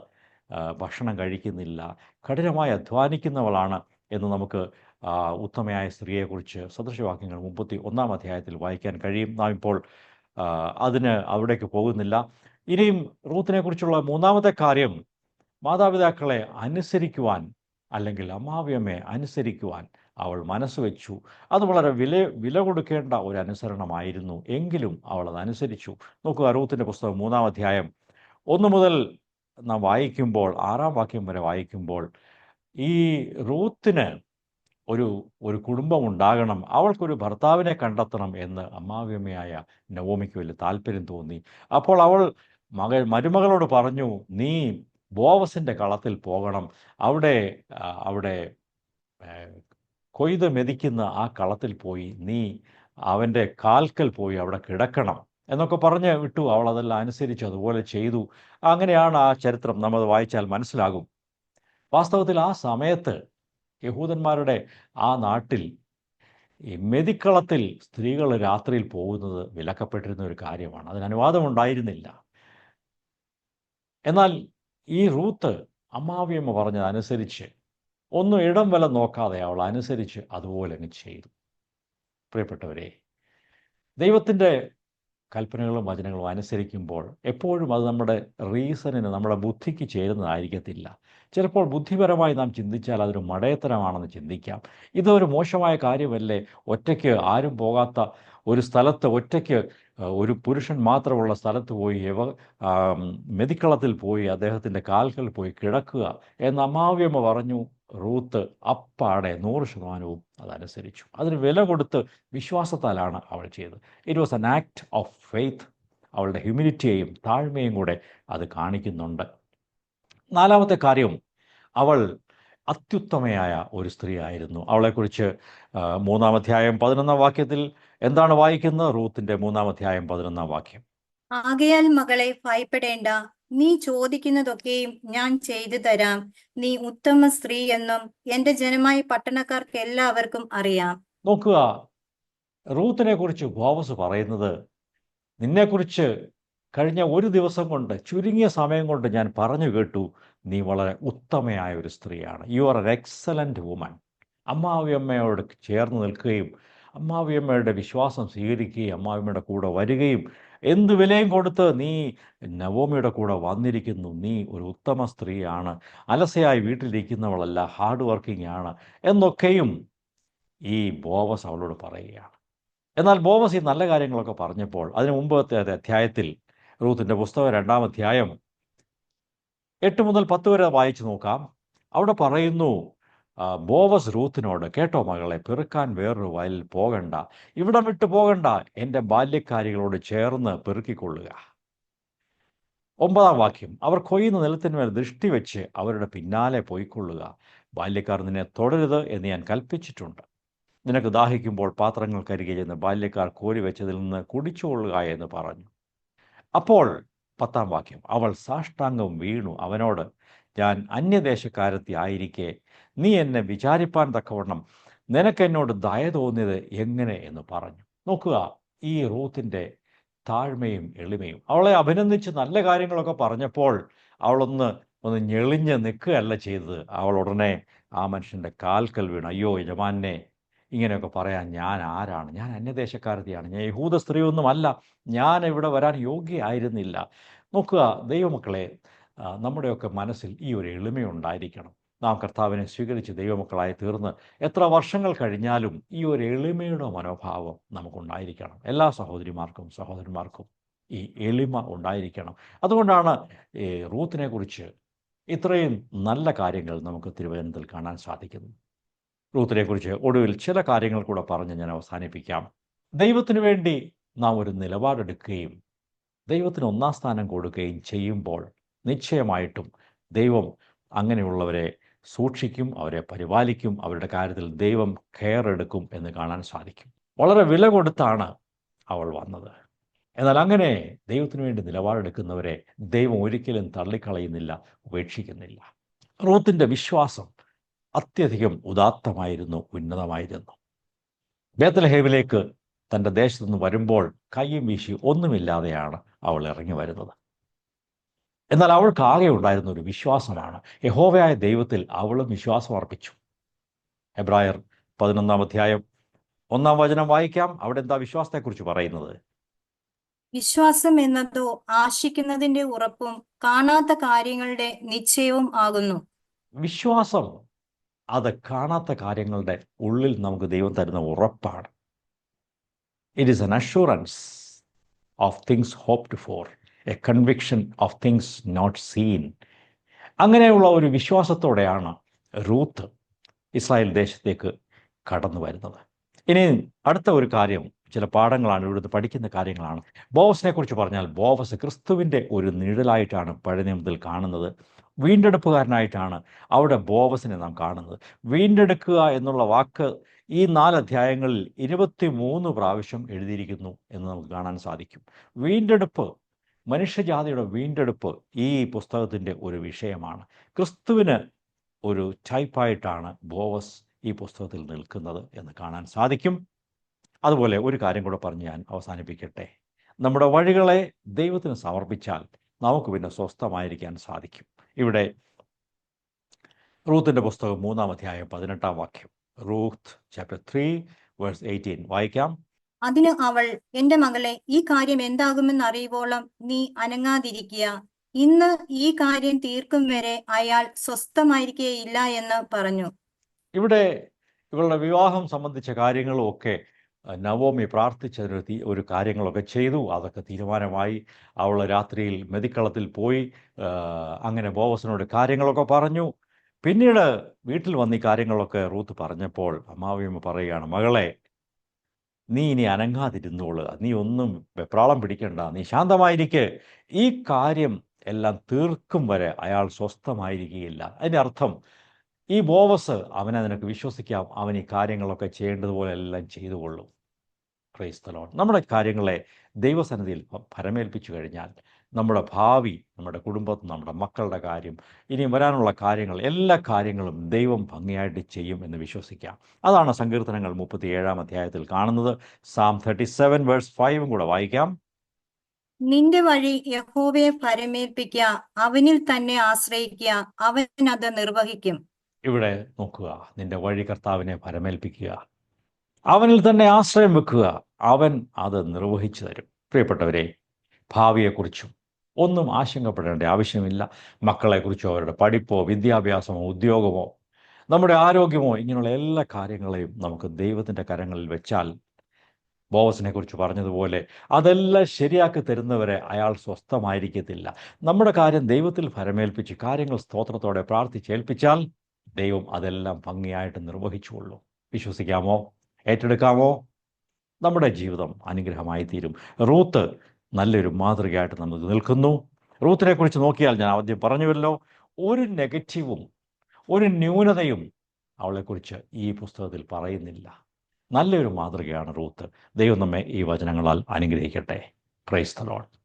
ഭക്ഷണം കഴിക്കുന്നില്ല, കഠിനമായി അധ്വാനിക്കുന്നവളാണ് എന്ന് നമുക്ക് ഉത്തമയായ സ്ത്രീയെക്കുറിച്ച് സദൃശവാക്യങ്ങൾ 31-ാം അധ്യായത്തിൽ വായിക്കാൻ കഴിയും. നാം ഇപ്പോൾ അതിന് അവിടേക്ക് പോകുന്നില്ല. ഇനിയും റൂത്തിനെ കുറിച്ചുള്ള 3-ാമത്തെ കാര്യം, മാതാപിതാക്കളെ അനുസരിക്കുവാൻ, അല്ലെങ്കിൽ അമ്മാവിയമ്മയെ അനുസരിക്കുവാൻ അവൾ മനസ്സ് വെച്ചു. അത് വളരെ വില കൊടുക്കേണ്ട ഒരു അനുസരണമായിരുന്നു. എങ്കിലും അവൾ അത് അനുസരിച്ചു. നോക്കുക, റൂത്തിൻ്റെ പുസ്തകം 3-ാം അധ്യായം 1 മുതൽ നാം വായിക്കുമ്പോൾ 6-ാം വാക്യം വരെ വായിക്കുമ്പോൾ, ഈ റൂത്തിന് ഒരു കുടുംബം ഉണ്ടാകണം, അവൾക്കൊരു ഭർത്താവിനെ കണ്ടെത്തണം എന്ന് അമ്മാവിയമ്മയായ നവോമിക്ക് വലിയ താല്പര്യം തോന്നി. അപ്പോൾ അവൾ മരുമകളോട് പറഞ്ഞു, നീ ബോവസിൻ്റെ കളത്തിൽ പോകണം, അവിടെ കൊയ്ത് മെതിക്കുന്ന ആ കളത്തിൽ പോയി നീ അവൻ്റെ കാൽക്കൽ പോയി അവിടെ കിടക്കണം എന്നൊക്കെ പറഞ്ഞ് വിട്ടു. അവൾ അതെല്ലാം അനുസരിച്ച് അതുപോലെ ചെയ്തു. അങ്ങനെയാണ് ആ ചരിത്രം നമ്മൾ വായിച്ചാൽ മനസ്സിലാകും. വാസ്തവത്തിൽ ആ സമയത്ത് യഹൂദന്മാരുടെ ആ നാട്ടിൽ ഈ മെതിക്കളത്തിൽ സ്ത്രീകൾ രാത്രിയിൽ പോകുന്നത് വിലക്കപ്പെട്ടിരുന്ന ഒരു കാര്യമാണ്. അതിന് അനുവാദമുണ്ടായിരുന്നില്ല. എന്നാൽ ഈ റൂത്ത് അമ്മാവിയമ്മ പറഞ്ഞതനുസരിച്ച് ഒന്നും ഇടം വല നോക്കാതെ അവൾ അനുസരിച്ച് അതുപോലെ അങ്ങ് ചെയ്തു. പ്രിയപ്പെട്ടവരെ, ദൈവത്തിൻ്റെ കൽപ്പനകളും വചനങ്ങളും അനുസരിക്കുമ്പോൾ എപ്പോഴും അത് നമ്മുടെ റീസണിന്, നമ്മുടെ ബുദ്ധിക്ക് ചേരുന്നതായിരിക്കത്തില്ല. ചിലപ്പോൾ ബുദ്ധിപരമായി നാം ചിന്തിച്ചാൽ അതൊരു മടയത്തരമാണെന്ന് ചിന്തിക്കാം. ഇതൊരു മോശമായ കാര്യമല്ലേ? ഒറ്റയ്ക്ക് ആരും പോകാത്ത ഒരു സ്ഥലത്ത്, ഒറ്റയ്ക്ക് ഒരു പുരുഷൻ മാത്രമുള്ള സ്ഥലത്ത് പോയി മെതിക്കളത്തിൽ പോയി അദ്ദേഹത്തിൻ്റെ കാൽക്കൽ പോയി കിടക്കുക എന്ന് അമ്മാവിയമ്മ പറഞ്ഞു. റൂത്ത് അപ്പാടെ 100% അതനുസരിച്ചു. അതിന് വില കൊടുത്ത് വിശ്വാസത്താലാണ് അവൾ ചെയ്തത്. It was an act of faith. അവളുടെ ഹ്യൂമിലിറ്റിയെയും താഴ്മയും കൂടെ അത് കാണിക്കുന്നുണ്ട്. 4-ാമത്തെ കാര്യം, അവൾ അത്യുത്തമയായ ഒരു സ്ത്രീ ആയിരുന്നു. അവളെക്കുറിച്ച് 3-ാം അധ്യായം 11-ാം വാക്യത്തിൽ എന്താണ് വായിക്കുന്നത്? റൂത്തിൻ്റെ 3-ാം അധ്യായം 11-ാം വാക്യം, ആകയാൽ മകളെ ഭയപ്പെടേണ്ട, നീ ചോദിക്കുന്നതൊക്കെയും ഞാൻ ചെയ്തു തരാം. നീ ഉത്തമ സ്ത്രീ എന്നും എന്റെ ജനമായ പട്ടണക്കാർക്ക് എല്ലാവർക്കും അറിയാം. നോക്കുക, റൂത്തിനെ കുറിച്ച് ബോവസ് പറയുന്നത്, നിന്നെക്കുറിച്ച് കഴിഞ്ഞ ഒരു ദിവസം കൊണ്ട്, ചുരുങ്ങിയ സമയം കൊണ്ട് ഞാൻ പറഞ്ഞു കേട്ടു, നീ വളരെ ഉത്തമയായ ഒരു സ്ത്രീയാണ്. You are an excellent woman. അമ്മാവിയമ്മയോട് ചേർന്ന് നിൽക്കുകയും അമ്മാവിയമ്മയുടെ വിശ്വാസം സ്വീകരിക്കുകയും അമ്മാവിയമ്മയുടെ കൂടെ വരികയും എന്ത് വിലയും കൊടുത്ത് നീ നവോമിയുടെ കൂടെ വന്നിരിക്കുന്നു, നീ ഒരു ഉത്തമ സ്ത്രീയാണ്, അലസയായി വീട്ടിലിരിക്കുന്നവളല്ല, ഹാർഡ് വർക്കിംഗ് ആണ് എന്നൊക്കെയും ഈ ബോവസ് അവളോട് പറയുകയാണ്. എന്നാൽ ബോവസ് ഈ നല്ല കാര്യങ്ങളൊക്കെ പറഞ്ഞപ്പോൾ അതിന് മുമ്പത്തെ അധ്യായത്തിൽ, റൂത്തിൻ്റെ പുസ്തകം 2-ാം അധ്യായം 8 മുതൽ 10 വരെ വായിച്ചു നോക്കാം. അവിടെ പറയുന്നു, ബോവസ് റൂത്തിനോട്, കേട്ടോ മകളെ, പെറുക്കാൻ വേറൊരു വയലിൽ പോകണ്ട, ഇവിടം വിട്ടു പോകണ്ട, എൻ്റെ ബാല്യക്കാരികളോട് ചേർന്ന് പെറുക്കിക്കൊള്ളുക. 9-ാം വാക്യം, അവർ കൊയ്യുന്ന നിലത്തിന്മേൽ ദൃഷ്ടി വെച്ച് അവരുടെ പിന്നാലെ പോയിക്കൊള്ളുക, ബാല്യക്കാർ നിന്നെ തുടരുത് എന്ന് ഞാൻ കൽപ്പിച്ചിട്ടുണ്ട്. നിനക്ക് ദാഹിക്കുമ്പോൾ പാത്രങ്ങൾക്കരികെ ചെന്ന് ബാല്യക്കാർ കോരി വെച്ചതിൽ നിന്ന് കുടിച്ചുകൊള്ളുക എന്ന് പറഞ്ഞു. അപ്പോൾ 10-ാം വാക്യം, അവൾ സാഷ്ടാംഗം വീണു അവനോട്, ഞാൻ അന്യദേശക്കാരത്തി ആയിരിക്കെ നീ എന്നെ വിചാരിപ്പാൻ തക്കവണ്ണം നിനക്ക് എന്നോട് ദയ തോന്നിയത് എങ്ങനെ എന്ന് പറഞ്ഞു. നോക്കുക, ഈ റൂത്തിൻ്റെ താഴ്മയും എളിമയും. അവളെ അഭിനന്ദിച്ച് നല്ല കാര്യങ്ങളൊക്കെ പറഞ്ഞപ്പോൾ അവളൊന്ന് ഞെളിഞ്ഞ് നിൽക്കുകയല്ല ചെയ്തത്. അവൾ ഉടനെ ആ മനുഷ്യൻ്റെ കാൽക്കൽ വീണ്, അയ്യോ യജമാനെ, ഇങ്ങനെയൊക്കെ പറയാൻ ഞാൻ ആരാണ്? ഞാൻ അന്യദേശക്കാരത്തിയാണ്, ഞാൻ യഹൂദ സ്ത്രീയൊന്നുമല്ല, ഞാൻ ഇവിടെ വരാൻ യോഗ്യയായിരുന്നില്ല. നോക്കുക ദൈവമക്കളെ, നമ്മുടെയൊക്കെ മനസ്സിൽ ഈ ഒരു എളിമയുണ്ടായിരിക്കണം. നാം കർത്താവിനെ സ്വീകരിച്ച് ദൈവമക്കളായി തീർന്ന് എത്ര വർഷങ്ങൾ കഴിഞ്ഞാലും ഈ ഒരു എളിമയുടെ മനോഭാവം നമുക്കുണ്ടായിരിക്കണം. എല്ലാ സഹോദരിമാർക്കും സഹോദരന്മാർക്കും ഈ എളിമ ഉണ്ടായിരിക്കണം. അതുകൊണ്ടാണ് റൂത്തിനെ കുറിച്ച് ഇത്രയും നല്ല കാര്യങ്ങൾ നമുക്ക് തിരുവചനത്തിൽ കാണാൻ സാധിക്കുന്നു. റൂത്തിനെക്കുറിച്ച് ഒടുവിൽ ചില കാര്യങ്ങൾ കൂടെ പറഞ്ഞ് ഞാൻ അവസാനിപ്പിക്കാം. ദൈവത്തിനു വേണ്ടി നാം ഒരു നിലപാടെടുക്കുകയും ദൈവത്തിന് 1-ാം സ്ഥാനം കൊടുക്കുകയും ചെയ്യുമ്പോൾ നിശ്ചയമായിട്ടും ദൈവം അങ്ങനെയുള്ളവരെ സൂക്ഷിക്കും, അവരെ പരിപാലിക്കും, അവരുടെ കാര്യത്തിൽ ദൈവം കെയർ എടുക്കും എന്ന് കാണാൻ സാധിക്കും. വളരെ വില കൊടുത്താണ് അവൾ വന്നത്. എന്നാൽ അങ്ങനെ ദൈവത്തിനു വേണ്ടി നിലപാടെടുക്കുന്നവരെ ദൈവം ഒരിക്കലും തള്ളിക്കളയുന്നില്ല, ഉപേക്ഷിക്കുന്നില്ല. റൂത്തിൻ്റെ വിശ്വാസം അത്യധികം ഉദാത്തമായിരുന്നു, ഉന്നതമായിരുന്നു. ബേത്ലഹേമിലേക്ക് തൻ്റെ ദേശത്തു നിന്ന് വരുമ്പോൾ കയ്യും വീശി ഒന്നുമില്ലാതെയാണ് അവൾ ഇറങ്ങി വരുന്നത്. എന്നാൽ അവൾക്ക് ആകെ ഉണ്ടായിരുന്ന ഒരു വിശ്വാസമാണ്. യഹോവയായ ദൈവത്തിൽ അവളും വിശ്വാസം അർപ്പിച്ചു. എബ്രായർ 11-ാം അധ്യായം 1-ാം വചനം വായിക്കാം. അവിടെ എന്താ വിശ്വാസത്തെക്കുറിച്ച് പറയുന്നത്? വിശ്വാസം എന്നതോ ആശിക്കുന്നതിന്റെ ഉറപ്പും കാണാത്ത കാര്യങ്ങളുടെ നിശ്ചയവും ആകുന്നു. വിശ്വാസം അത് കാണാത്ത കാര്യങ്ങളുടെ ഉള്ളിൽ നമുക്ക് ദൈവം തരുന്ന ഉറപ്പാണ്. It is an assurance of things hoped for, a conviction of things not seen. അങ്ങനെയുള്ള ഒരു വിശ്വാസത്തോടെയാണ് റൂത്ത് ഇസ്രായേൽ ദേശത്തേക്ക് കടന്നു വരുന്നത്. ഇനി അടുത്ത ഒരു കാര്യം, ചില പാഠങ്ങളാണ് ഇവിടുത്തെ പഠിക്കുന്ന കാര്യങ്ങളാണ്. ബോവസിനെ കുറിച്ച് പറഞ്ഞാൽ, ബോവസ് ക്രിസ്തുവിൻ്റെ ഒരു നിഴലായിട്ടാണ് പഴയ നിയമത്തിൽ കാണുന്നത്. വീണ്ടെടുപ്പുകാരനായിട്ടാണ് അവിടെ ബോവസിനെ നാം കാണുന്നത്. വീണ്ടെടുക്കുക എന്നുള്ള വാക്ക് ഈ 4 അധ്യായങ്ങളിൽ 23 പ്രാവശ്യം എഴുതിയിരിക്കുന്നു എന്ന് നമുക്ക് കാണാൻ സാധിക്കും. വീണ്ടെടുപ്പ്, മനുഷ്യജാതിയുടെ വീണ്ടെടുപ്പ് ഈ പുസ്തകത്തിൻ്റെ ഒരു വിഷയമാണ്. ക്രിസ്തുവിന് ഒരു ടൈപ്പായിട്ടാണ് ബോവസ് ഈ പുസ്തകത്തിൽ നിൽക്കുന്നത് എന്ന് കാണാൻ സാധിക്കും. അതുപോലെ ഒരു കാര്യം കൂടെ പറഞ്ഞ് ഞാൻ അവസാനിപ്പിക്കട്ടെ. നമ്മുടെ വഴികളെ ദൈവത്തിന് സമർപ്പിച്ചാൽ നമുക്ക് പിന്നെ സ്വസ്ഥമായിരിക്കാൻ സാധിക്കും. ഇവിടെ റൂത്തിൻ്റെ പുസ്തകം 3-ാം അധ്യായം 18-ാം വാക്യം, റൂത്ത് ചാപ്റ്റർ 3 വേഴ്സ് 18 വായിക്കാം. അതിന് അവൾ, എന്റെ മകളെ, ഈ കാര്യം എന്താകുമെന്ന് അറിയുവോളം നീ അനങ്ങാതിരിക്കുക. ഇന്ന് ഈ കാര്യം തീർക്കും വരെ അയാൾ സ്വസ്ഥമായിരിക്കുകയില്ല എന്ന് പറഞ്ഞു. ഇവിടെ ഇവളുടെ വിവാഹം സംബന്ധിച്ച കാര്യങ്ങളും ഒക്കെ നവോമി പ്രാർത്ഥിച്ചതിന് ഒരു കാര്യങ്ങളൊക്കെ ചെയ്തു. അതൊക്കെ തീരുമാനമായി. അവൾ രാത്രിയിൽ മെതിക്കളത്തിൽ പോയി അങ്ങനെ ബോവസിനോട് കാര്യങ്ങളൊക്കെ പറഞ്ഞു. പിന്നീട് വീട്ടിൽ വന്ന് ഈ കാര്യങ്ങളൊക്കെ റൂത്ത് പറഞ്ഞപ്പോൾ അമ്മാവിയമ്മ പറയുകയാണ്, മകളെ, നീ ഇനി അനങ്ങാതിരുന്നോളുക, നീ ഒന്നും വെപ്രാളം പിടിക്കണ്ട, നീ ശാന്തമായിരിക്കെ, ഈ കാര്യം എല്ലാം തീർക്കും വരെ അയാൾ സ്വസ്ഥമായിരിക്കുകയില്ല. അതിൻ്റെ അർത്ഥം ഈ ബോവസ്, അവനെ നിനക്ക് വിശ്വസിക്കാം, അവൻ ഈ കാര്യങ്ങളൊക്കെ ചെയ്യേണ്ടതുപോലെ എല്ലാം ചെയ്തുകൊള്ളും. Praise the Lord. നമ്മുടെ കാര്യങ്ങളെ ദൈവസന്നിധിയിൽ ഭരമേൽപ്പിച്ചു കഴിഞ്ഞാൽ നമ്മുടെ ഭാവി, നമ്മുടെ കുടുംബം, നമ്മുടെ മക്കളുടെ കാര്യം, ഇനി വരാനുള്ള കാര്യങ്ങൾ, എല്ലാ കാര്യങ്ങളും ദൈവം ഭംഗിയായിട്ട് ചെയ്യും എന്ന് വിശ്വസിക്കാം. അതാണ് സങ്കീർത്തനങ്ങൾ 37-ാം അധ്യായത്തിൽ കാണുന്നത്. Psalm 37 വേഴ്സ് 5 കൂടെ വായിക്കാം. നിന്റെ വഴി യഹോവയെ ഭരമേൽപ്പിക്കുക, അവനിൽ തന്നെ ആശ്രയിക്കുക, അവൻ അത് നിർവഹിക്കും. ഇവിടെ നോക്കുക, നിന്റെ വഴി കർത്താവിനെ ഭരമേൽപ്പിക്കുക, അവനിൽ തന്നെ ആശ്രയം വെക്കുക, അവൻ അത് നിർവഹിച്ചു തരും. പ്രിയപ്പെട്ടവരെ, ഭാവിയെക്കുറിച്ചും ഒന്നും ആശങ്കപ്പെടേണ്ട ആവശ്യമില്ല. മക്കളെക്കുറിച്ചോ അവരുടെ പഠിപ്പോ വിദ്യാഭ്യാസമോ ഉദ്യോഗമോ നമ്മുടെ ആരോഗ്യമോ ഇങ്ങനെയുള്ള എല്ലാ കാര്യങ്ങളെയും നമുക്ക് ദൈവത്തിൻ്റെ കരങ്ങളിൽ വെച്ചാൽ ബോവസിനെ കുറിച്ച് പറഞ്ഞതുപോലെ അതെല്ലാം ശരിയാക്കി തരുന്നവരെ അയാൾ സ്വസ്ഥമായിരിക്കത്തില്ല. നമ്മുടെ കാര്യം ദൈവത്തിൽ ഫലമേൽപ്പിച്ച് കാര്യങ്ങൾ സ്തോത്രത്തോടെ പ്രാർത്ഥിച്ചേൽപ്പിച്ചാൽ ദൈവം അതെല്ലാം ഭംഗിയായിട്ട് നിർവഹിച്ചുകൊള്ളും. വിശ്വസിക്കാമോ? ഏറ്റെടുക്കാമോ? നമ്മുടെ ജീവിതം അനുഗ്രഹമായി തീരും. റൂത്ത് നല്ലൊരു മാതൃകയായിട്ട് നമുക്ക് നിൽക്കുന്നു. റൂത്തിനെ കുറിച്ച് നോക്കിയാൽ ഞാൻ ആദ്യം പറഞ്ഞുവല്ലോ, ഒരു നെഗറ്റീവും ഒരു ന്യൂനതയും അവളെക്കുറിച്ച് ഈ പുസ്തകത്തിൽ പറയുന്നില്ല. നല്ലൊരു മാതൃകയാണ് റൂത്ത്. ദൈവം നമ്മെ ഈ വചനങ്ങളാൽ അനുഗ്രഹിക്കട്ടെ. Praise the Lord.